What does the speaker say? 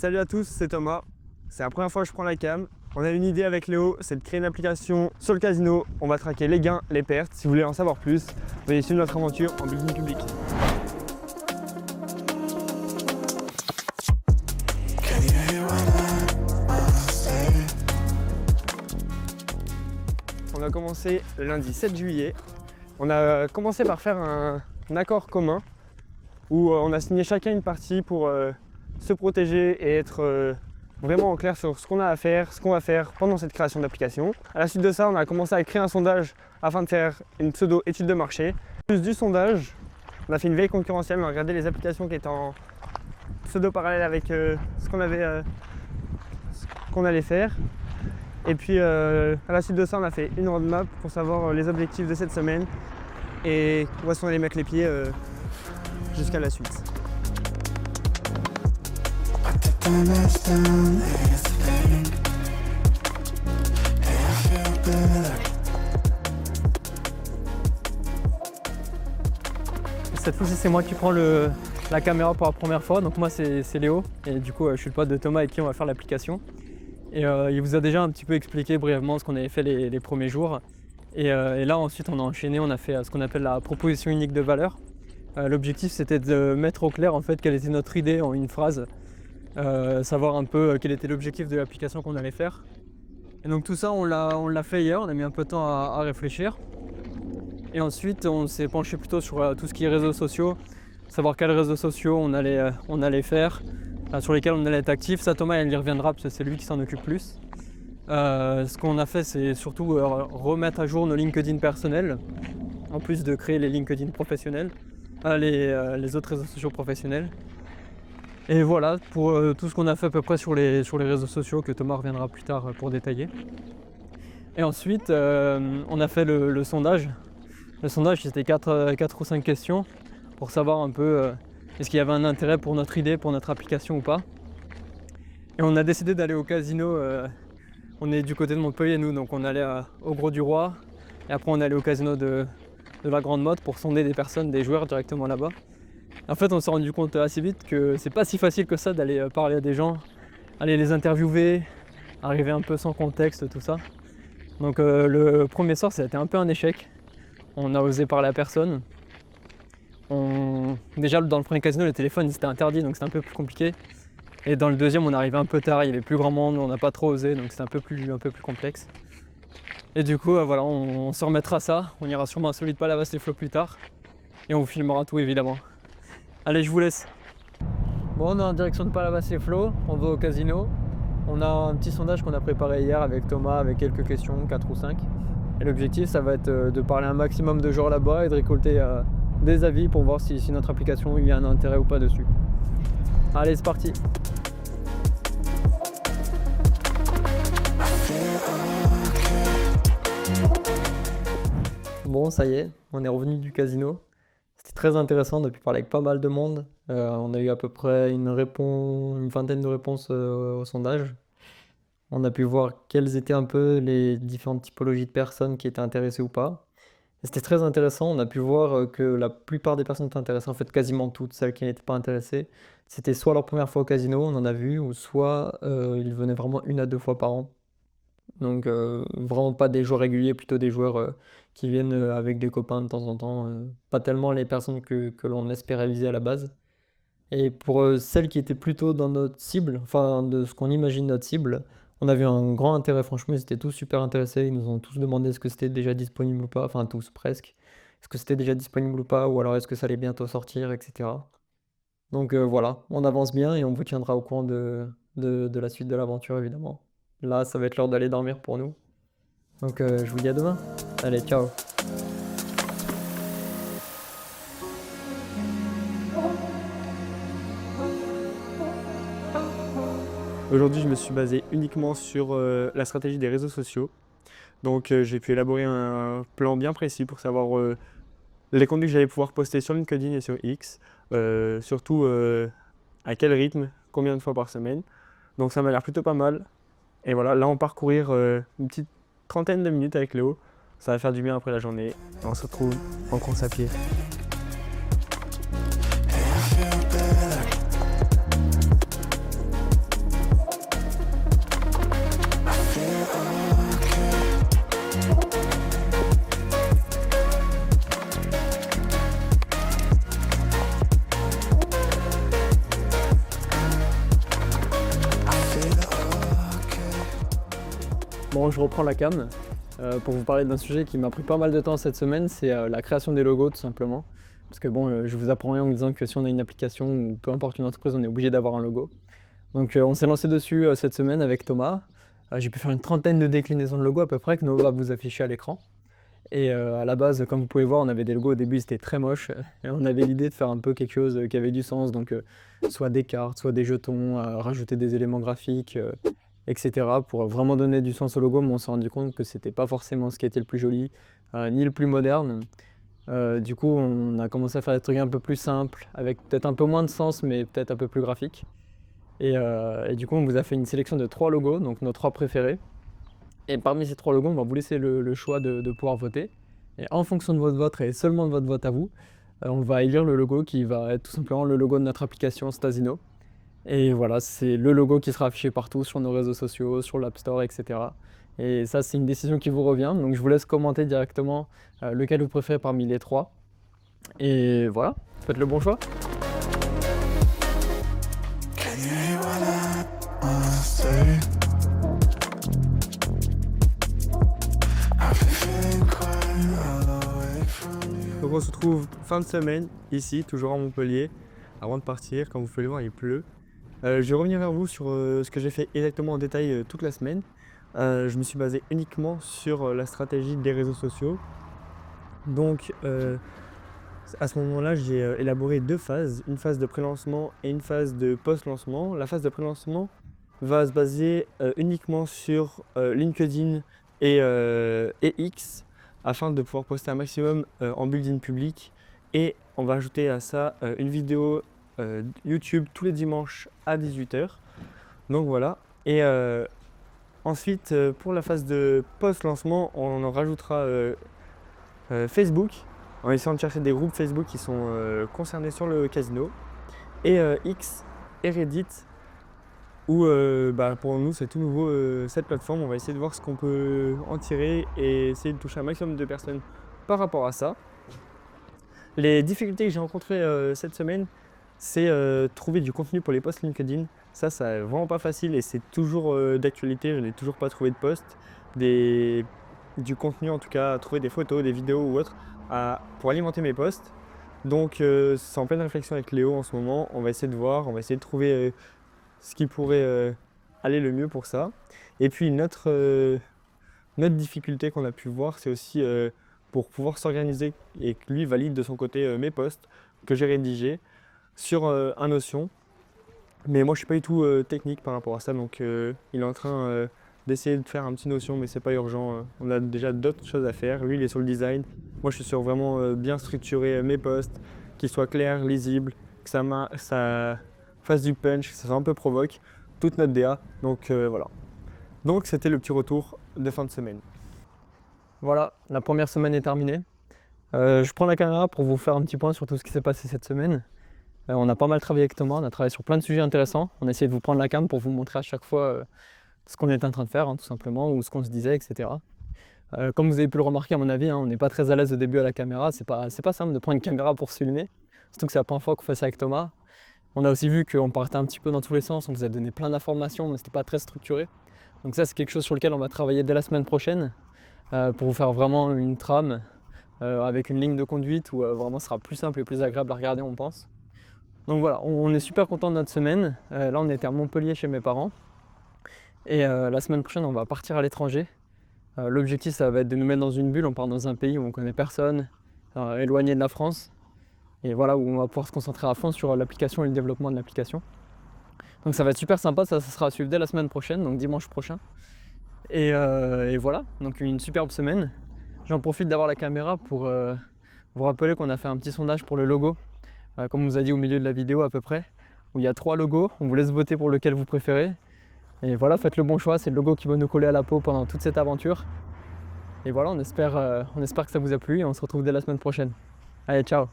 Salut à tous, c'est Thomas. C'est la première fois que je prends la cam. On a une idée avec Léo, c'est de créer une application sur le casino. On va traquer les gains, les pertes. Si vous voulez en savoir plus, veuillez suivre notre aventure en building public. On a commencé le lundi 7 juillet. On a commencé par faire un accord commun où on a signé chacun une partie pour se protéger et être vraiment en clair sur ce qu'on a à faire, ce qu'on va faire pendant cette création d'application. À la suite de ça, on a commencé à créer un sondage afin de faire une pseudo-étude de marché. En plus du sondage, on a fait une veille concurrentielle, on a regardé les applications qui étaient en pseudo-parallèle avec ce qu'on allait faire. Et puis à la suite de ça, on a fait une roadmap pour savoir les objectifs de cette semaine et où est-ce qu'on allait mettre les pieds jusqu'à la suite. Cette fois-ci, c'est moi qui prends la caméra pour la première fois. Donc moi, c'est Léo et du coup, je suis le pote de Thomas avec qui on va faire l'application. Et il vous a déjà un petit peu expliqué brièvement ce qu'on avait fait les premiers jours. Et là, ensuite, on a enchaîné, on a fait ce qu'on appelle la proposition unique de valeur. L'objectif, c'était de mettre au clair en fait quelle était notre idée en une phrase, savoir un peu quel était l'objectif de l'application qu'on allait faire. Et donc tout ça, on l'a fait hier, on a mis un peu de temps à réfléchir. Et ensuite, on s'est penché plutôt sur tout ce qui est réseaux sociaux, savoir quels réseaux sociaux on allait faire, sur lesquels on allait être actif. Ça, Thomas, il y reviendra parce que c'est lui qui s'en occupe plus. Ce qu'on a fait, c'est surtout remettre à jour nos LinkedIn personnels, en plus de créer les LinkedIn professionnels, les autres réseaux sociaux professionnels. Et voilà pour tout ce qu'on a fait à peu près sur les réseaux sociaux, que Thomas reviendra plus tard pour détailler. Et ensuite, on a fait le sondage. Le sondage, c'était 4 ou 5 questions pour savoir un peu est-ce qu'il y avait un intérêt pour notre idée, pour notre application ou pas. Et on a décidé d'aller au casino. On est du côté de Montpellier, nous, donc on allait au Gros du Roi. Et après, on est allé au casino de la Grande Motte pour sonder des personnes, des joueurs directement là-bas. En fait, on s'est rendu compte assez vite que c'est pas si facile que ça d'aller parler à des gens, aller les interviewer, arriver un peu sans contexte, tout ça. Donc le premier soir, ça a été un peu un échec. On a osé parler à personne. Déjà, dans le premier casino, le téléphone c'était interdit, donc c'était un peu plus compliqué. Et dans le deuxième, on arrivait un peu tard, il y avait plus grand monde, on n'a pas trop osé, donc c'était un peu plus complexe. Et du coup, voilà, on se remettra à ça. On ira sûrement à Solid Palavas les Flots plus tard. Et on vous filmera tout, évidemment. Allez, je vous laisse. Bon, on est en direction de Palavas les Flots, on va au casino. On a un petit sondage qu'on a préparé hier avec Thomas, avec quelques questions, 4 ou 5. Et l'objectif, ça va être de parler un maximum de joueurs là-bas et de récolter des avis pour voir si notre application, il y a un intérêt ou pas dessus. Allez, c'est parti. Bon, ça y est, on est revenu du casino. C'était très intéressant depuis parler avec pas mal de monde. On a eu à peu près une vingtaine de réponses au sondage. On a pu voir quelles étaient un peu les différentes typologies de personnes qui étaient intéressées ou pas. Et c'était très intéressant, on a pu voir que la plupart des personnes étaient intéressées, en fait quasiment toutes celles qui n'étaient pas intéressées. C'était soit leur première fois au casino, on en a vu, ou soit ils venaient vraiment 1 à 2 fois par an. Donc vraiment pas des joueurs réguliers, plutôt des joueurs qui viennent avec des copains de temps en temps. Pas tellement les personnes que l'on espérait viser à la base. Et pour celles qui étaient plutôt dans notre cible, enfin de ce qu'on imagine notre cible, on a vu un grand intérêt, franchement, ils étaient tous super intéressés, ils nous ont tous demandé est-ce que c'était déjà disponible ou pas, enfin tous presque, est-ce que c'était déjà disponible ou pas, ou alors est-ce que ça allait bientôt sortir, etc. Donc voilà, on avance bien et on vous tiendra au courant de la suite de l'aventure, évidemment. Là, ça va être l'heure d'aller dormir pour nous. Donc je vous dis à demain. Allez, ciao. Aujourd'hui, je me suis basé uniquement sur la stratégie des réseaux sociaux. Donc j'ai pu élaborer un plan bien précis pour savoir les contenus que j'allais pouvoir poster sur LinkedIn et sur X, surtout à quel rythme, combien de fois par semaine. Donc ça m'a l'air plutôt pas mal. Et voilà, là on part courir une petite trentaine de minutes avec Léo. Ça va faire du bien après la journée. Et on se retrouve en course à pied. Bon, je reprends la cam pour vous parler d'un sujet qui m'a pris pas mal de temps cette semaine, c'est la création des logos tout simplement. Parce que bon, je vous apprends rien en vous disant que si on a une application ou peu importe une entreprise, on est obligé d'avoir un logo. Donc on s'est lancé dessus cette semaine avec Thomas. J'ai pu faire une trentaine de déclinaisons de logos à peu près que Nova va vous afficher à l'écran. Et à la base, comme vous pouvez voir, on avait des logos au début, c'était très moche. Et on avait l'idée de faire un peu quelque chose qui avait du sens, donc soit des cartes, soit des jetons, rajouter des éléments graphiques, etc. pour vraiment donner du sens au logo, mais on s'est rendu compte que c'était pas forcément ce qui était le plus joli, ni le plus moderne. Du coup, on a commencé à faire des trucs un peu plus simples, avec peut-être un peu moins de sens, mais peut-être un peu plus graphique. Et du coup, on vous a fait une sélection de 3 logos, donc nos 3 préférés. Et parmi ces 3 logos, on va vous laisser le choix de pouvoir voter. Et en fonction de votre vote et seulement de votre vote à vous, on va élire le logo qui va être tout simplement le logo de notre application Stasino. Et voilà, c'est le logo qui sera affiché partout sur nos réseaux sociaux, sur l'App Store, etc. Et ça, c'est une décision qui vous revient. Donc je vous laisse commenter directement lequel vous préférez parmi les 3. Et voilà, faites le bon choix. Donc on se retrouve fin de semaine, ici, toujours à Montpellier. Avant de partir, comme vous pouvez le voir, il pleut. Je vais revenir vers vous sur ce que j'ai fait exactement en détail toute la semaine. Je me suis basé uniquement sur la stratégie des réseaux sociaux. Donc à ce moment-là, j'ai élaboré 2 phases, une phase de pré-lancement et une phase de post-lancement. La phase de pré-lancement va se baser uniquement sur LinkedIn et X afin de pouvoir poster un maximum en build-in public, et on va ajouter à ça une vidéo YouTube tous les dimanches à 18 h. Donc voilà. Et ensuite, pour la phase de post-lancement, on en rajoutera Facebook, en essayant de chercher des groupes Facebook qui sont concernés sur le casino, et X et Reddit, où pour nous c'est tout nouveau cette plateforme. On va essayer de voir ce qu'on peut en tirer et essayer de toucher un maximum de personnes par rapport à ça. Les difficultés que j'ai rencontrées cette semaine, c'est trouver du contenu pour les posts LinkedIn. Ça c'est vraiment pas facile et c'est toujours d'actualité. Je n'ai toujours pas trouvé de post, du contenu en tout cas, trouver des photos, des vidéos ou autre pour alimenter mes posts. Donc c'est en pleine réflexion avec Léo en ce moment. On va essayer de voir, on va essayer de trouver ce qui pourrait aller le mieux pour ça. Et puis notre difficulté qu'on a pu voir, c'est aussi pour pouvoir s'organiser et que lui valide de son côté mes posts que j'ai rédigés sur un Notion. Mais moi je suis pas du tout technique par rapport à ça, donc il est en train d'essayer de faire un petit Notion, mais c'est pas urgent. On a déjà d'autres choses à faire. Lui il est sur le design, moi je suis sur vraiment bien structurer mes posts, qu'ils soient clairs, lisibles, que ça fasse du punch, que ça soit un peu provoque, toute notre DA. Donc voilà. Donc c'était le petit retour de fin de semaine. Voilà, la première semaine est terminée. Je prends la caméra pour vous faire un petit point sur tout ce qui s'est passé cette semaine. On a pas mal travaillé avec Thomas, on a travaillé sur plein de sujets intéressants. On a essayé de vous prendre la cam pour vous montrer à chaque fois ce qu'on est en train de faire, tout simplement, ou ce qu'on se disait, etc. Comme vous avez pu le remarquer à mon avis, on n'est pas très à l'aise au début à la caméra. C'est pas simple de prendre une caméra pour se filmer, surtout que c'est la première fois qu'on fait ça avec Thomas. On a aussi vu qu'on partait un petit peu dans tous les sens, on vous a donné plein d'informations, mais c'était pas très structuré. Donc ça c'est quelque chose sur lequel on va travailler dès la semaine prochaine pour vous faire vraiment une trame avec une ligne de conduite où vraiment ce sera plus simple et plus agréable à regarder, on pense. Donc voilà, on est super content de notre semaine. Là on était à Montpellier chez mes parents. Et la semaine prochaine on va partir à l'étranger. L'objectif ça va être de nous mettre dans une bulle, on part dans un pays où on connaît personne, éloigné de la France. Et voilà, où on va pouvoir se concentrer à fond sur l'application et le développement de l'application. Donc ça va être super sympa, ça sera à suivre dès la semaine prochaine, donc dimanche prochain. Et voilà, donc une superbe semaine. J'en profite d'avoir la caméra pour vous rappeler qu'on a fait un petit sondage pour le logo, comme on vous a dit au milieu de la vidéo à peu près, où il y a 3 logos, on vous laisse voter pour lequel vous préférez. Et voilà, faites le bon choix, c'est le logo qui va nous coller à la peau pendant toute cette aventure. Et voilà, on espère que ça vous a plu et on se retrouve dès la semaine prochaine. Allez, ciao!